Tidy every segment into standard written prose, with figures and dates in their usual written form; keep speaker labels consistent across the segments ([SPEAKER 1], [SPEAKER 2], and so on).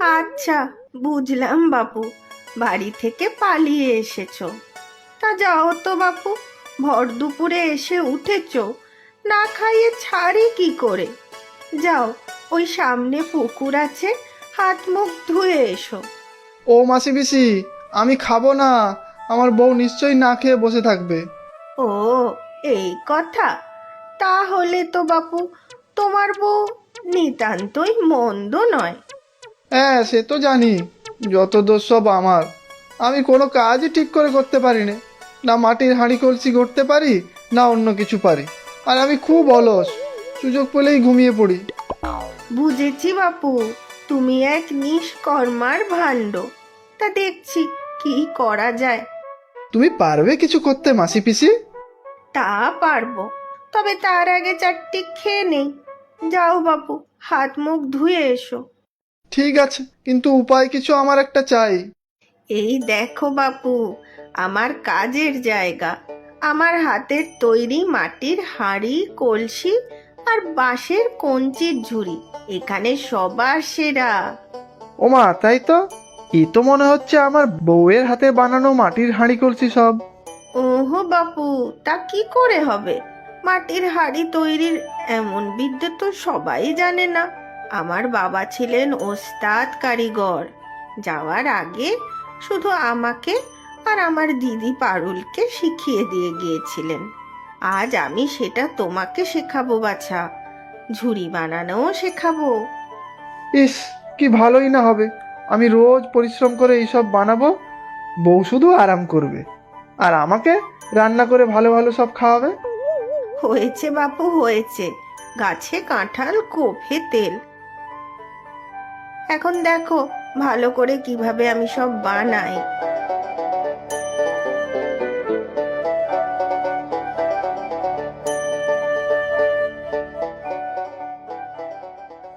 [SPEAKER 1] আচ্ছা, বুঝলাম বাপু, বাড়ি থেকে পালিয়ে এসেছো। তা যাও তো বাপু, ভর দুপুরে এসে উঠেছো, না খাইয়ে ছাড়ি কি করে? যাও, ওই সামনে পুকুর আছে, হাত মুখ ধুয়ে এসো।
[SPEAKER 2] ও মাসি পিসি, আমি খাবো না। আমার বউ নিশ্চয়ই না খেয়ে বসে থাকবে।
[SPEAKER 1] ও, এই কথা। তাহলে তো বাপু, তোমার বউ নিতান্তই মন্দ নয়।
[SPEAKER 2] হ্যাঁ, সে তো জানি। যত দোষ সব আমার। আমি কোনো কাজই ঠিক করে করতে পারি না। না মাটির হাঁড়ি কলসি গড়তে পারি, না অন্য কিছু পারি। আর আমি খুব অলস, সুযোগ পেলেই ঘুমিয়ে পড়ি।
[SPEAKER 1] বুঝেছি বাপু, তুমি এক নিষ্কর্মার ভাণ্ড। তা দেখছি কি করা যায়।
[SPEAKER 2] তুমি পারবে কিছু করতে মাসি পিসি?
[SPEAKER 1] তা পারবো, তবে তার আগে চারটি খেয়ে নেই। যাও বাপু, হাত মুখ ধুয়ে এসো।
[SPEAKER 2] ঠিক আছে, কিন্তু উপায় কিছু আমার একটা চাই।
[SPEAKER 1] এই দেখো বাপু, আমার কাজের জায়গা, আমার হাতের তৈরি মাটির হাঁড়ি কলসি আর বাঁশের কঞ্চির ঝুড়ি এখানে সবার সেরা।
[SPEAKER 2] ওমা, তাই তো। এ তো মনে হচ্ছে আমার বউয়ের হাতে বানানো মাটির হাঁড়ি কলসি সব।
[SPEAKER 1] ওহো বাপু, তা কি করে হবে? মাটির হাঁড়ি তৈরির এমন বিদ্যে তো সবাই জানে না। আমার বাবা ছিলেন ওস্তাদ কারিগর। যাওয়ার আগে শুধু আমাকে আর আমার দিদি পারুলকে শিখিয়ে দিয়ে গিয়েছিলেন। আজ আমি সেটা তোমাকে শেখাবো বাছা, ঝুড়ি বানানোও শেখাবো।
[SPEAKER 2] ইস, কি ভালোই না হবে। আমি রোজ পরিশ্রম করে এইসব বানাবো, বউ শুধু আরাম করবে আর আমাকে রান্না করে ভালো ভালো সব খাওয়াবে।
[SPEAKER 1] হয়েছে বাপু হয়েছে, গাছে কাঁঠাল কোফে তেল। এখন দেখো ভালো করে কিভাবে আমি সব বানাই।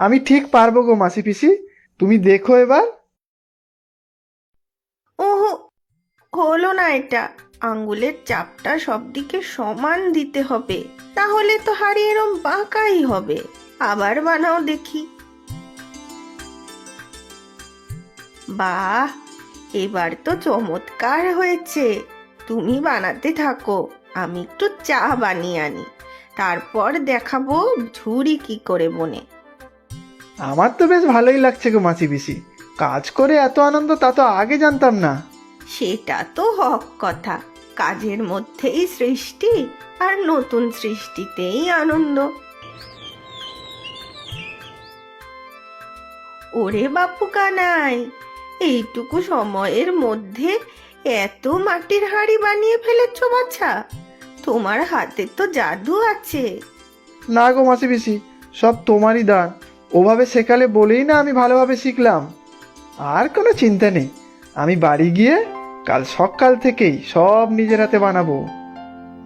[SPEAKER 2] আমি ঠিক পারবো গো মাসি পিসি, তুমি দেখো এবার।
[SPEAKER 1] ওহো, হলো না এটা। আঙ্গুলের চাপটা সব দিকে সমান দিতে হবে, তাহলে তো হাড়ি এরম বাঁকাই হবে। আবার বানাও দেখি। বাহ, এবার তো চমৎকার হয়েছে। তুমি বানাতে থাকো, আমি একটু চা বানিয়ে আনি, তারপর দেখাবো ঝুড়ি কি করে বনে।
[SPEAKER 2] আমার তো বেশ ভালোই লাগছে গো মাসি পিসি। কাজ করে এত আনন্দ তা তো আগে জানতাম না।
[SPEAKER 1] সেটা তো হক কথা, কাজের মধ্যেই সৃষ্টি, আর নতুন সৃষ্টিতেই আনন্দ। ওরে বাপু কানাই, এইটুকু সময়ের মধ্যে এত মাটির হাঁড়ি বানিয়ে ফেলেছো বাছা! তোমার হাতে তো জাদু আছে।
[SPEAKER 2] না গো মাসি পিসি, সব তোমারই দান। ওভাবে শেখালে বলেই না আমি ভালোভাবে শিখলাম। আর কোনো চিন্তা নেই, আমি বাড়ি গিয়ে কাল সকাল থেকেই সব নিজের হাতে বানাবো।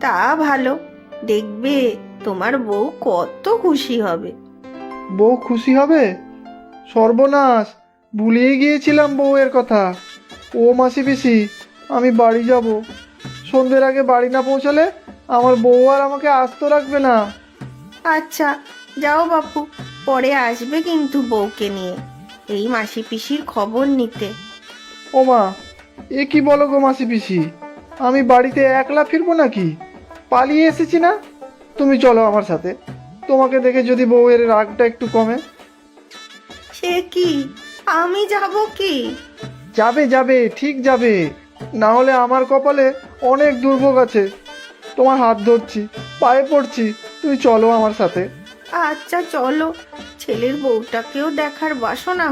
[SPEAKER 1] তা ভালো, দেখবে তোমার বউ কত খুশি হবে।
[SPEAKER 2] বউ খুশি হবে? সর্বনাশ, ভুলিয়ে গিয়েছিলাম বউয়ের কথা। ও মাসি পিসি, আমি বাড়ি যাব। সন্ধ্যের আগে বাড়ি না পৌঁছালে আমার বউ আর আমাকে আস্ত রাখবে না।
[SPEAKER 1] আচ্ছা, যাও বাপু, পরে আসবে কিন্তু বউকে নিয়ে এই মাসি পিসির খবর নিতে।
[SPEAKER 2] ও মা, এ কি বলো গো মাসি পিসি? আমি বাড়িতে একলা ফিরবো নাকি? পালিয়ে এসেছি না? তুমি চলো আমার সাথে। তোমাকে দেখে যদি বউয়ের রাগটা একটু কমে।
[SPEAKER 1] সে কি, আমি যাব কি?
[SPEAKER 2] যাবে যাবে, ঠিক যাবে। না হলে আমার কপালে অনেক দুর্ভোগ আছে। তোমার হাত ধরছি, পায়ে পড়ছি, তুমি চলো আমার সাথে।
[SPEAKER 1] আচ্ছা চলো, ছেলের বউটাকেও দেখার বাসনা